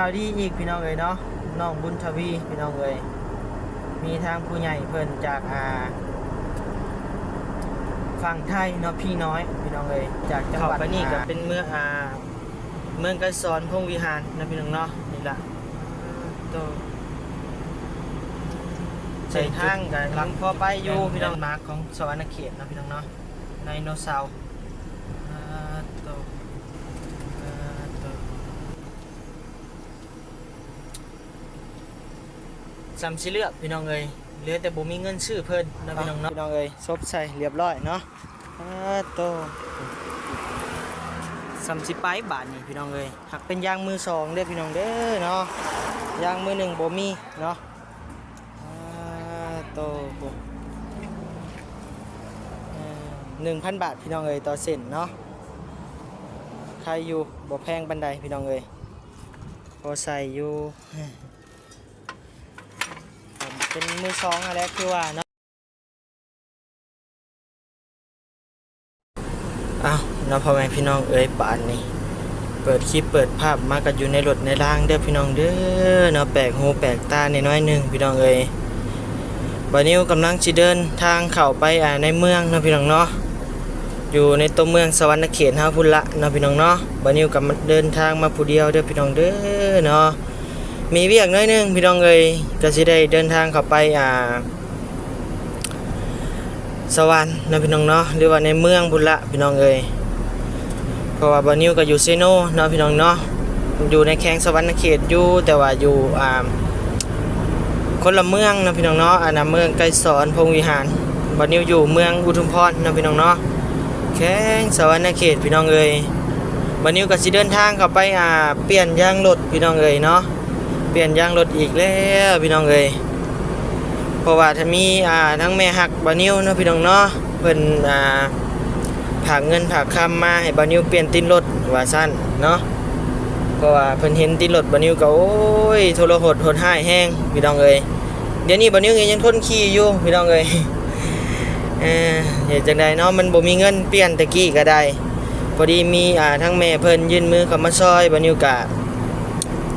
ข่าวดีอีกพี่น้องเอ๋ยเนาะน้องบุญทวีพี่น้องเอ๋ยมีทางผู้ใหญ่เพิ่นจากฝั่งไทยเนาะพี่น้อยพี่น้องเอ๋ยจากจังหวัดนี่ก็เป็นเมืองไกรสอนพงวิหารนะพี่น้องเนาะนี่ล่ะตัวเส้นทางก็ลังพอไปอยู่พี่น้องมาร์คของสวรรณเขตนะพี่น้องเนาะไดโนเสาร์ตัวสำสิเลือกพี่น้องเอ้ยเหลือแต่บ่มีเงินซื้อเพิ่นนะพี่น้องเนาะพี่น้องเอ้ยซบใส่เรียบร้อยเนาะโตสำสิไปบาทนี่พี่น้องเอ้ยหักเป็นยางมือสองเด้อพี่น้องเด้อเนาะยางมือหนึ่งบ่มีเนาะโต1,000 บาทพี่น้องเอ้ยต่อเส้นเนาะใครอยู่บ่แพงปานใดพี่น้องเอ้ยพอใส่อยู่เป็นมือสองอะไรคือว่าเนาะอ้าวเนาะพ่อแม่พี่น้องเอ้ยป่านนี้เปิดคลิปเปิดภาพมากันอยู่ในรถในร่างเด้อพี่น้องเด้อเนาะแปลกหูแปลกตาในน้อยหนึ่งพี่น้องเอ้ยบัดนี้กำลังสิเดินทางเข้าไปในเมืองเนาะพี่น้องเนาะอยู่ในตัวเมืองสวรรณเขตเฮาพุ่นละเนาะพี่น้องเนาะบัดนี้ก็เดินทางมาผู้เดียวเด้อพี่น้องเด้อเนาะมีเวียกน้อยนึงพี่น้องเอ้ยก็สิได้เดินทางเข้าไปสวรรค์นะพี่น้องเนาะหรือว่าในเมืองบุญละพี่น้องเอ้ยเพราะว่าบานิวก็อยู่เซโนเนาะพี่น้องเนาะอยู่ในแข้งสวรรณเขตอยู่แต่ว่าอยู่คนละเมืองนะพี่น้องเนาะเมืองไกรสอนพงวิหารบานิวอยู่เมืองอุทุมพรนะพี่น้องเนาะแข้งสวรรณเขตพี่น้องเอ้ยบานิวก็สิเดินทางเข้าไปเปลี่ยนยางรถพี่น้องเอ้ยเนาะเปลี่ยนยางรถอีกแล้วพี่น้องเอ้ยเพราะว่าถ้ามีทั้งแม่หักบานิวเนาะพี่น้องเนาะเพิ่นผากเงินผากคำมาให้บานิวเปลี่ยนตินรถว่าสั้นเนาะเพราะว่าเพิ่นเห็นตินรถบานิวก็โอ้ยโทรหดหายแห้งพี่น้องเอ้ยเดี๋ยวนี้บานิวยังทนขี่อยู่พี่น้องเอ้ยเฮ็ดจังไดเนาะมันบ่มีเงินเปลี่ยนตะกี้ก็ได้พอดีมีทั้งแม่เพิ่นยื่นมือเข้ามาซอยบานิวก็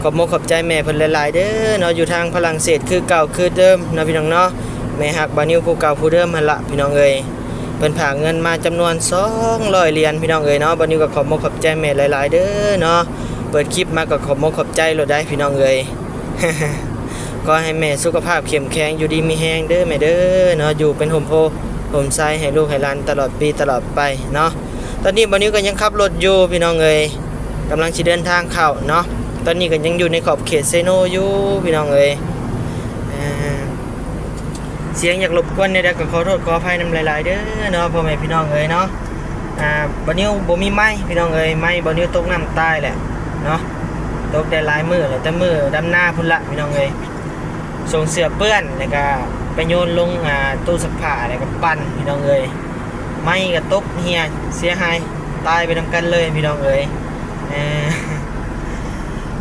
ขอบมกขอบใจแม่เพิ่นหลายๆเด้อเนาะอยู่ทางฝรั่งเศสคือเก่าคือเดิมเนาะพี่น้องเนาะแม่ฮักบานิวผู้เก่าผู้เดิมหั่นละพี่น้องเอ้ยเพิ่นฝากเงินมาจำนวน200เหรียญพี่น้องเอ้ยเนาะบานิวก็ขอบมกขอบใจแม่หลายๆเด้อเนาะเปิดคลิปมาก็ขอบมกขอบใจโลดได้พี่น้องเอ้ย ก็ให้แม่สุขภาพเข้มแข็งอยู่ดีมีแรงเด้อแม่เด้อเนาะอยู่เป็นห่มโพห่มไส้ให้ลูกให้หลานตลอดปีตลอดไปเนาะตอนนี้บานิวก็ยังขับรถอยู่พี่น้องเอ้ยกำลังสิเดินทางเข้าเนาะตอนนี้ก็ยังอยู่ในขอบเขตเซโนอยู่พี่น้องเอ้ยเสียงอยากรบกวนเนี่ยก็ขอโทษขออภัยนำหลายๆเด้อเนาะพ่อแม่พี่น้องเอ้ยเนาะบานิวบ่มีไม้พี่น้องเอ้ยไม้บานิวตกน้ำตายแหละเนาะตกได้หลายมื้อแล้วแต่มื้อดำหน้าพุ่นละพี่น้องเอ้ยส่งเสื้อเปื้อนแล้วก็ไปโยนลงตู้ซักผ้าแล้วก็ปั่นพี่น้องเอ้ยไม้ก็ตกเหี่ยเสียหายตายไปนำกันเลยพี่น้องเอ้ย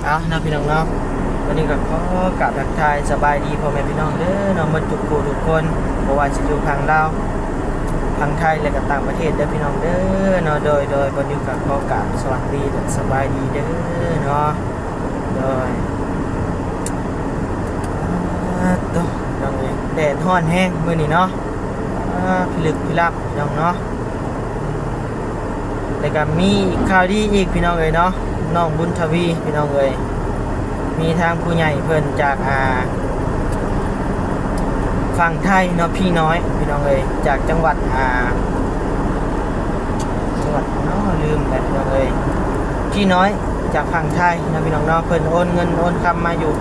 เอานะพี่น้องเนาะวันนี้ก็ขอกราบทักทายสบายดีพ่อแม่พี่น้องเด้อเนาะมาทุกคู่ทุกคนบ่ว่าสิอยู่ทางลาวทางไทยและก็ต่างประเทศเด้อพี่น้องเด้อเนาะโดยวันนี้ก็ขอกราบสวัสดีและสบายดีเด้อเนาะโดยตัวน้องเอ้ยแดดร้อนแห้งมื้อนี้เนาะพิลึกพิลับพี่น้องเนาะแล้วก็มีข่าวดีอีกพี่น้องเอ้ยเนาะน้องบุญทวีพี่น้องเอ้ยมีทางผู้ใหญ่เพิ่นจากฝั่งไทยเนาะพี่น้อยพี่น้องเอ้ยจากจังหวัดเนาะลืมไปพี่น้องเอ้ยพี่น้อยจากฝั่งไทยเนาะพี่น้องเนาะเพิ่นโอนเงินโอนคำมาอยู่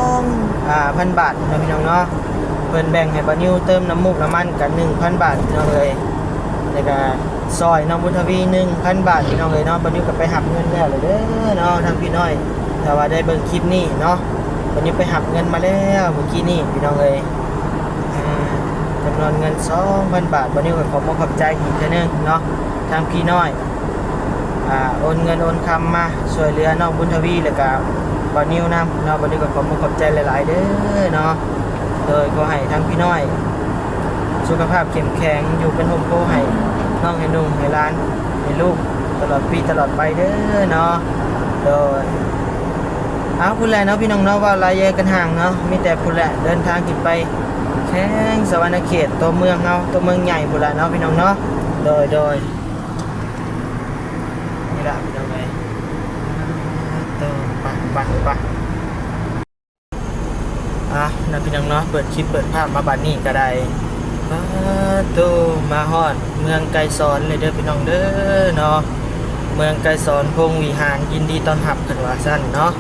2,000 บาทเนาะพี่น้องเนาะเพิ่นแบ่งให้บานิวเติมน้ำมูกน้ำมันกัน 1,000 บาทพี่น้องเอ้ยแล้วก็ซอยน้องบุญทวี 1,000 บาทพี่น้องเอ้ยเนาะบานิวก็ไปหักเงินแล้วเลยเด้อเนาะทางพี่น้อยแต่ว่าได้เบิ่งคลิปนี้เนาะวันนี้ไปหักเงินมาแล้วเมื่อกี้นี่พี่น้องเอ้ยจำนวนเงิน 2,000 บาทวันนี้ก็ขอบใจอีกทีนึงเนาะทางพี่น้อยโอนเงินโอนคำมาช่วยเหลือน้องบุญทวีแล้วก็บานิวนำเนาะวันนี้ก็ขอบใจหลายๆเด้อเนาะโดยขอให้ทางพี่น้อยสุขภาพเข้มแข็งอยู่เป็นห่มโพให้น้องให้นุ่งให้หลานให้ลูกตลอดปีตลอดไปเด้อเนาะโดย เอาพุ่นแหละเนาะพี่น้องเนาะว่าลายแยกกันห่างเนาะมีแต่พุ่นแหละเดินทางขึ้นไปแข้งสวรรณเขตตัวเมืองเฮาตัวเมืองใหญ่พุ่นแหละเนาะพี่น้องเนาะโดยนี่ละพี่น้องเอ้ยตัวไปนะพี่น้องเนาะเปิดคลิปเปิดภาพมาบัดนี้ก็ได้ตัวมาฮอดเมืองไกรสอนเลยเด้อพี่น้องเด้อเนาะเมืองไกรสอนพงวิหารยินดีต้อนรับกันว่าซั่นเนาะ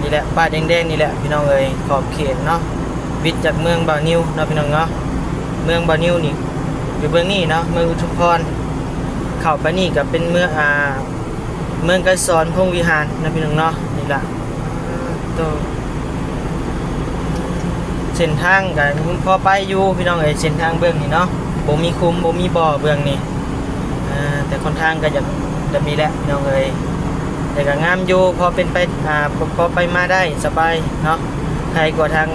นี่แหละป้ายแดงๆนี่แหละพี่น้องเอ้ยขอบเขตเนาะวิทย์จากเมืองบ่าวนิวเนาะพี่น้องเนาะเมืองบ่าวนิวนี่อยู่เบื้องนี้เนาะเมืองอุทุมพรเข้าไปนี่ก็เป็นเมืองไกรสอนพงวิหารนะพี่น้องเนาะนี่แหละตัวเส้นทางกันพอไปอยู่พี่น้องเอ้ยเส้นทางเบื้องนี่เนาะบ่มีคุ้มบ่มีบ่อเบื้องนี่แต่คนทางก็จะมีแหละพี่น้องเอ้ยแต่ก็งามอยู่พอเป็นไปพอไปมาได้สบายเนาะใครกว่าทาง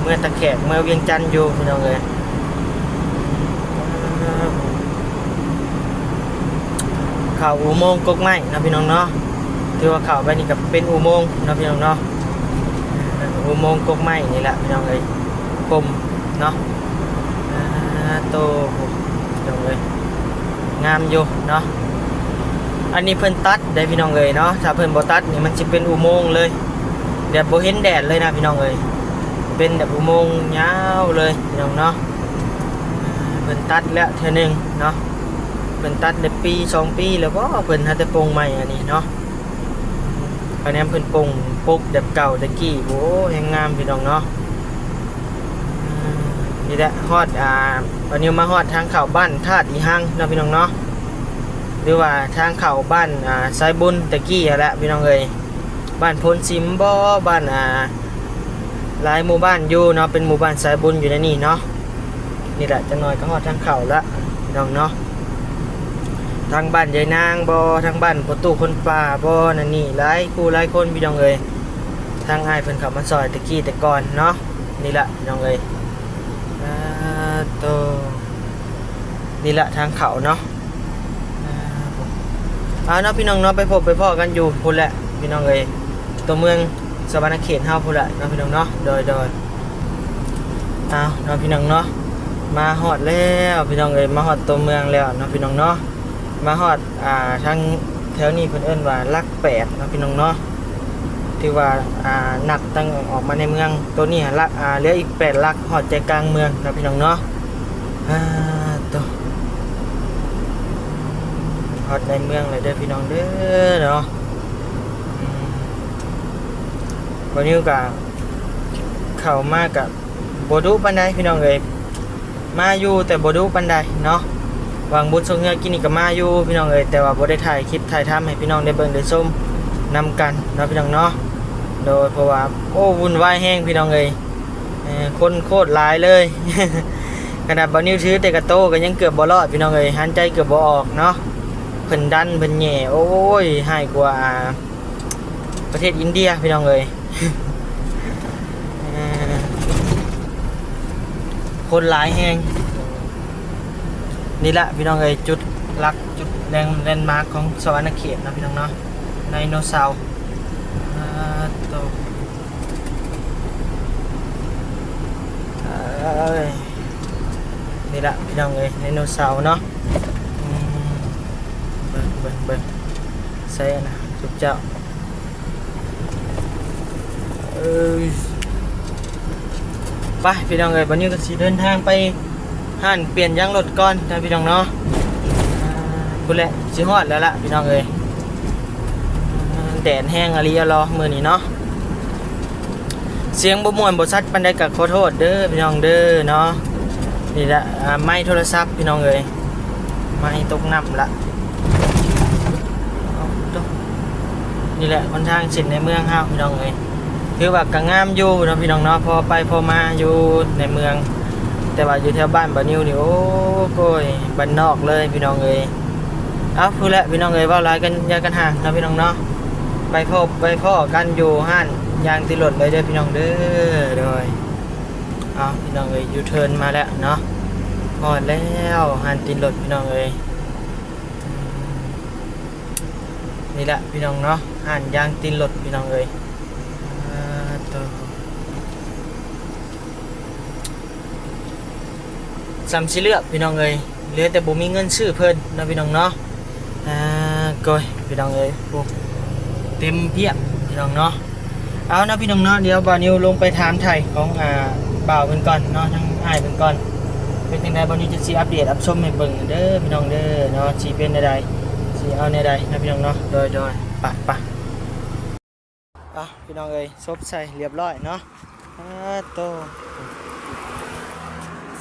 เมื่อตะแขกเมื่อเวียงจันทน์อยู่พี่น้องเอ้ยเข้าอุโมงค์กกไม้นะพี่น้องเนาะถือว่าเข้าไปนี่ก็เป็นอุโมงค์นะพี่น้องเนาะอุโมงค์กกไม้นี่แหละพี่น้องเอ้ยกลมเนาะโตพี่น้องเอ้ยงามอยู่เนาะอันนี้เพิ่นตัดได้พี่น้องเอ้ยเนาะถ้าเพิ่นบ่ตัดนี่มันสิเป็นอุโมงค์เลยแดดบ่เห็นแดดเลยนะพี่น้องเอ้ยเป็นแบบอุโมงค์ยาวเลยพี่น้องเนาะเพิ่นตัดแล้วเทื่อนึงเนาะเพิ่นตัดได้ปี2ปีแล้วบ่เพิ่นหาแต่โปร่งใหม่อันนี้เนาะอันนี้เพิ่นโปร่งปกแบบเก่าตะกี้โอ้ยังงามพี่น้องเนาะนี่แหละฮอดวันนี้มาฮอดทางเข้าบ้านธาตุอีหังเนาะพี่น้องเนาะหรือว่าทางเข้าบ้านสายบุญตะกี้แหละพี่น้องเอ้ยบ้านพลสิมบ่บ้านหลายหมู่บ้านอยู่เนาะเป็นหมู่บ้านสายบุญอยู่ในนี่เนาะนี่แหละจังหน่อยก็ฮอดทางเข้าละพี่น้องเนาะทางบ้านยายนางบ่ทางบ้านประตูคนป่าบ่นั่นนี่หลายคนพี่น้องเอ้ยทางอ้ายเพิ่นเข้ามาซอยตะกี้แต่ก่อนเนาะนี่แหละพี่น้องเอ้ยโตนี่แหละทางเขาเนาะเนาะพี่น้องเนาะไปพบไปพ่อกันอยู่พุ่นแหละพี่น้องเอ้ยตัวเมืองสวรรณเขตเฮาพุ่นแหละเนาะพี่น้องเนาะโดยเนาะพี่น้องเนาะมาฮอดแล้วพี่น้องเอ้ยมาฮอดตัวเมืองแล้วเนาะพี่น้องเนาะมาฮอดทางแถวนี้เพิ่นเอิ้นว่าลัก8เนาะพี่น้องเนาะที่ว่าหนักตั้งออกมาในเมืองตัวนี้ลักเหลืออีก8ลักฮอดใจกลางเมืองเนาะพี่น้องเนาะตัวฮอดในเมืองเลยเด้อพี่น้องเด้อเนาะวันนี้ก็เข้ามากับบ่ดุปานใดพี่น้องเอ้ยมาอยู่แต่บ่ดุปานใดเนาะวางบุญส่งเฮือกินนี่ก็มาอยู่พี่น้องเอ้ยแต่ว่าบ่ได้ถ่ายคลิปถ่ายทำให้พี่น้องได้เบิ่งได้ชมนำกันเนาะพี่น้องเนาะโดยเพราะว่าโอ้วุ่นวายแห้งพี่น้องเอ้ยคนโคตรหลายเลยขนาดบ่นิ้วถือแต่กระโตก็ยังเกือบบ่รอดพี่น้องเอ้ยหันใจเกือบบ่ออกเนาะเพิ่นดันเพิ่นแหย่โอ้ยให้กว่าประเทศอินเดียพี่น้องเอ้ยคนหลายแห้งนี่แหละพี่น้องเอ้ยจุดหลักจุดแลนด์มาร์คของสวรรณเขตนะพี่น้องเนาะไดโนเสาร์นี่แหละพี่น้องเอ้ยไดโนเสาร์เนาะเบิ่งใส่นะจุดเจ้าไปพี่น้องเอ้ยวันนี้ก็สิเดินทางไปห้านเปลี่ยนยางรถก่อนนะพี่น้องเนาะพุ่นแหละสิฮอดแล้วล่ะพี่น้องเอ้ยแดดแห้งอะลีรอมื้อนี้เนาะเสียงบ่ม่วนบ่ชัดปานใดก็ขอโทษเด้อพี่น้องเด้อเนาะนี่แหละไม้โทรศัพท์พี่น้องเอ้ยไม้ตกน้ำละนี่แหละค่อนข้างสินในเมืองเฮาพี่น้องเอ้ยคือว่าก็งามอยู่เนาะพี่น้องเนาะพอไปพอมาอยู่ในเมืองแต่ว่าอยู่แถวบ้านบ่นิวนี่โอ้โก้ยบ้านนอกเลยพี่น้องเอ้ยพูดแล้วพี่น้องเอ้ยว่าหลายกันยากันห่างเนาะพี่น้องเนาะไปพ่อกันอยู่ห้านยางติดรถเลยเด้อพี่น้องเด้อโดยพี่น้องเอ้ยยูเทิร์นมาแล้วเนาะพอแล้วห้านติดรถพี่น้องเอ้ยนี่แหละพี่น้องเนาะห อ่านยางตีนรถพี่น้องเอ้ยตัวซ้ำสิเลือกพี่น้องเอ้ยเหลือแต่บ่มีเงินซื้อเพิ่นนะพี่น้องเนาะก้อยพี่น้องเอ้ยโอ้เต็มเพียบพี่น้องเนาะเอานะพี่น้องเนาะเดี๋ยวบ่าวนิวลงไปถามไทยของบ่าวเพิ่นก่อนเนาะทั้งอ้ายเพิ่นก่อนเป็นจังไดบ่าวนิวจะสิอัปเดตอัปชมให้เบิ่งเด้อพี่น้องเด้อเนาะสิเป็นใดๆสิเอาแนวใดนะพี่น้องเนาะโดยปะพี่น้องเอ้ยซบใส่เรียบร้อยเนาะโต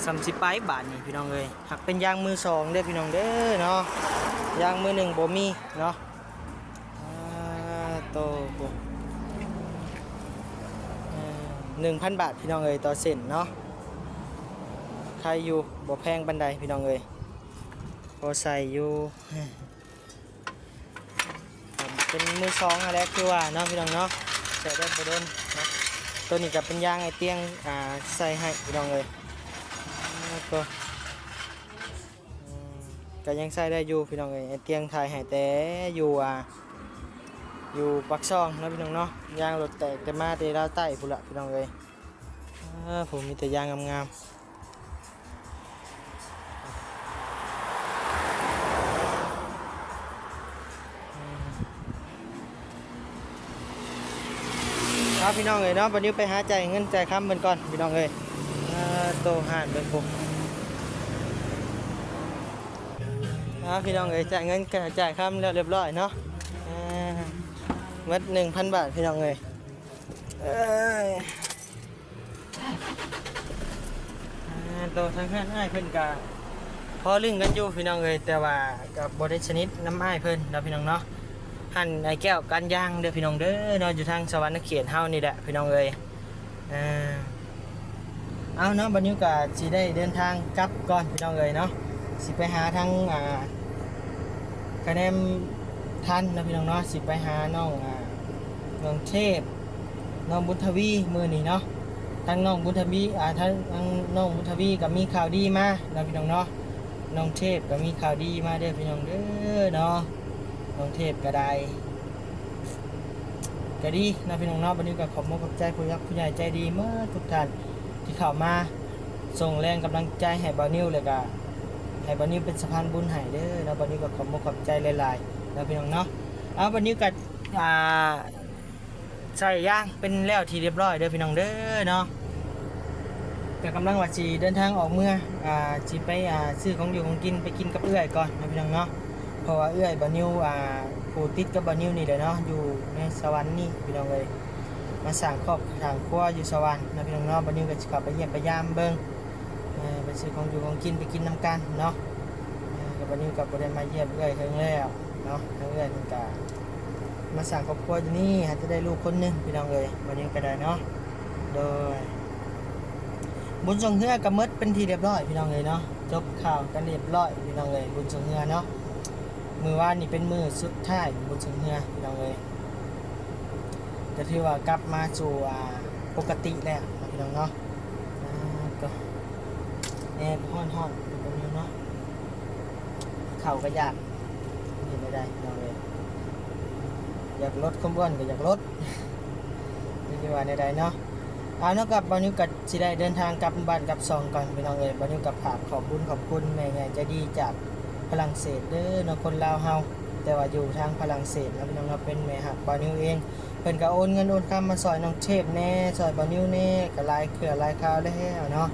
ซัมสิไปบาทนี่พี่น้องเอ้ยหักเป็นยางมือสองเด้อพี่น้องเด้อเนาะยางมือหนึ่งบ่มีเนาะโต1,000 บาทพี่น้องเอ้ยต่อเส้นเนาะใครอยู่บ่แพงบันไดพี่น้องเอ้ยพอใส่อยู่เป็นมือสองอะไรคือว่าเนาะพี่น้องเนาะใส่ได้บ่โดนเนาะตัวนี้ก็เป็นยางไอเตียงใส่ให้พี่น้องเลยก็ยังใส่ได้อยู่พี่น้องเลยไอเตียงถ่ายให้แต่อยู่ปักซองเนาะพี่น้องเนาะยางรถแตกแต่มาแต่ดาวใต้พุ่นละพี่น้องเลยผมมีแต่ยางงามพี่น้องเลยเนาะวันนี้ไปหาจ่ายเงินจ่ายคำเบิ่งก่อนพี่น้องเลยโตห่านเบิ่งปุ๊บพี่น้องเลยจ่ายเงินจ่ายคำแล้วเรียบร้อยเนาะมัด1,000 บาทพี่น้องเลยโตทางเพื่อนอ้ายเพิ่นกะพอลึงกันอยู่พี่น้องเลยแต่ว่ากับบริชนิดน้ำอ้ายเพิ่นเราพี่น้องเนาะหั่นไอ้แก้วกันย่างเด้อพี่น้องเด้อเนาะอยู่ทางสวรรค์เขตเฮานี่แหละพี่น้องเอ้ยเอาเนาะบัดนี้ก็สิได้เดินทางกลับก่อนพี่น้องเอ้ยเนาะสิไปหาทางคะแนนทันนะพี่น้องเนาะสิไปหาน้องเทพน้องบุญทวีมื้อนี้เนาะทางน้องบุญทวีทางน้องบุญทวีก็มีข่าวดีมานะพี่น้องเนาะน้องเทพก็มีข่าวดีมาเด้อพี่น้องเด้อเนาะน้องเทพก็ได้ก็ดีนะพี่น้องเนาะวันนี้ก็ขอบคุณใจผู้ยักษ์ผู้ใหญ่ใจดีเมื่อทุกท่านที่เข้ามาส่งแรงกำลังใจให้บ่าวนิวเลยก็ให้บ่าวนิวเป็นสะพานบุญให้เด้อแล้วบ่าวนิวก็ขอบคุณขอบใจหลายๆนะพี่น้องเนาะเอาบ่าวนิวก็ใส่ย่างเป็นแล้วที่เรียบร้อยเด้อพี่น้องเด้อเนาะก็กำลังว่าสิเดินทางออกเมื่อสิไปซื้อของอยู่ของกินไปกินกับเอื้อยก่อนนะพี่น้องเนาะเพราะว่าเอื้อยบ่าวนิวผู้ติดกับบ่าวนิวนี่แหละเนาะอยู่ในสวรรค์นี่พี่น้องเลยมาสร้างครอบครัวอยู่สวรรค์นะพี่น้องเนาะบ่าวนิวก็สิเข้าไปเยี่ยมไปยามเบิ่งไปซื้อของอยู่ของกินไปกินน้ำกันเนาะกับบ่าวนิวก็บ่ได้มาเยี่ยมเอื้อยเพิ่นแล้วเนาะเอื้อยเพิ่นก็มาสร้างครอบครัวอยู่นี่หาจะได้ลูกคนนึงพี่น้องเลยบ่าวนิวก็ได้เนาะโดยบุญส่งเฮือก็หมดเป็นที่เรียบร้อยพี่น้องเลยเนาะจบข่าวกันเรียบร้อยพี่น้องเลยบุญส่งเฮือเนาะมือว่านนี่เป็นมือสุดท้ายบุญส่งเฮือพี่น้องเลยจะถือว่ากลับมาสู่ปกติแล้วพี่น้องเนาะก็แอบห้อนตรงนี้เนาะเข่าก็ยากเห็นไม่ได้พี่น้องเลยอยากลดความอ้วนก็อยากลดนี่ว่าในใดเนาะเนาะกับบานิวกับสิได้เดินทางกลับบ้านกลับซองก่อนพี่น้องเลยบานิวกับฝากขอบคุณแม่ใหญ่ใจดีจากฝรั่งเศสเด้อเนาะคนลาวเฮาแต่ว่าอยู่ทางฝรั่งเศสแล้วพี่น้องเราเป็นแม่หักบานิวเองเพิ่นก็โอนเงินโอนคำมาซอยน้องเทพแน่ซอยบานิวแน่ก็หลายเครือหลายคราวแล้วเนาะ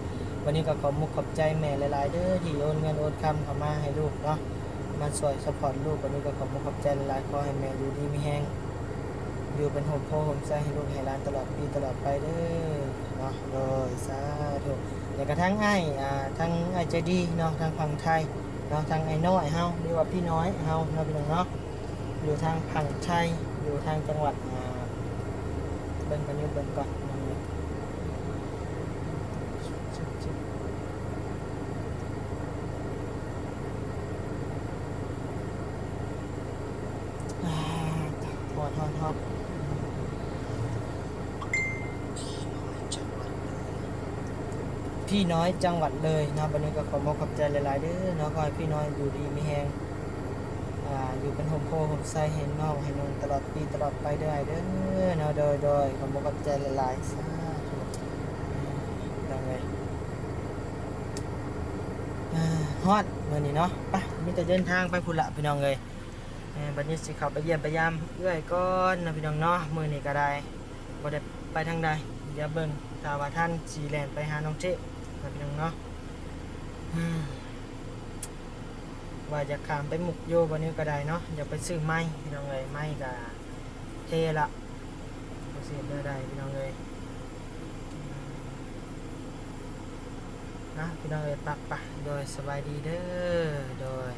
วันนี้ก็ขอมุกขอบใจแม่หลายๆเด้อที่โอนเงินโอนคำเข้ามาให้ลูกเนาะมาซอยซัพพอร์ตลูกวันนี้ก็ขอมุกขอบใจหลายๆขอให้แม่อยู่ดีมีแฮงอยู่เป็นห่มโพห่มใสให้ลูกให้หลานตลอดปีตลอดไปเด้อเนาะโดยสาธุแล้วก็ทั้งทั้งไอ้ใจดีเนาะทางฝั่งไทยเนาะทางไอ้น้อยเฮาเรียกว่าพี่น้อยเฮาเนาะพี่น้องเนาะอยู่ทางฝั่งไทยอยู่ทางจังหวัดเบิ่งกันอยู่เบิ่งก่อนฮอดพี่น้อยจังหวัดเลยเนาะวันนี้ก็ขอขอบใจหลายๆเด้อเนาะขอให้พี่น้อยอยู่ดีมีแฮง อยู่เป็นโฮมโพโฮมไซให้น้องให้นุ่งตลอดปีตลอดไปเด้อเด้อเนาะโดยขอบคุณกับใจหลายๆสาธุดังเลยฮอดมื้อนี้เนาะไปมีแต่เดินทางไปพุ่นละพี่น้องเอ้ยบัดนี้สิเข้าไปเยี่ยมไปยามเอื้อยก่อนนะพี่น้องเนาะมื้อนี้ก็ได้บ่ได้ไปทางใดเดี๋ยวเบิ่งถ้าว่าท่านสิแล่นไปหาน้องเจ๊นะพี่น้องเนาะว่าจะข้ามไปมุกโยบัดนี้ก็ได้เนาะอยากไปซื้อไม้พี่น้องเอ้ยไม้ก็เทละบ่สิเด้อได้พี่น้องเอ้ยนะพี่น้องเอ้ยปักโดยสบายดีเด้อโดย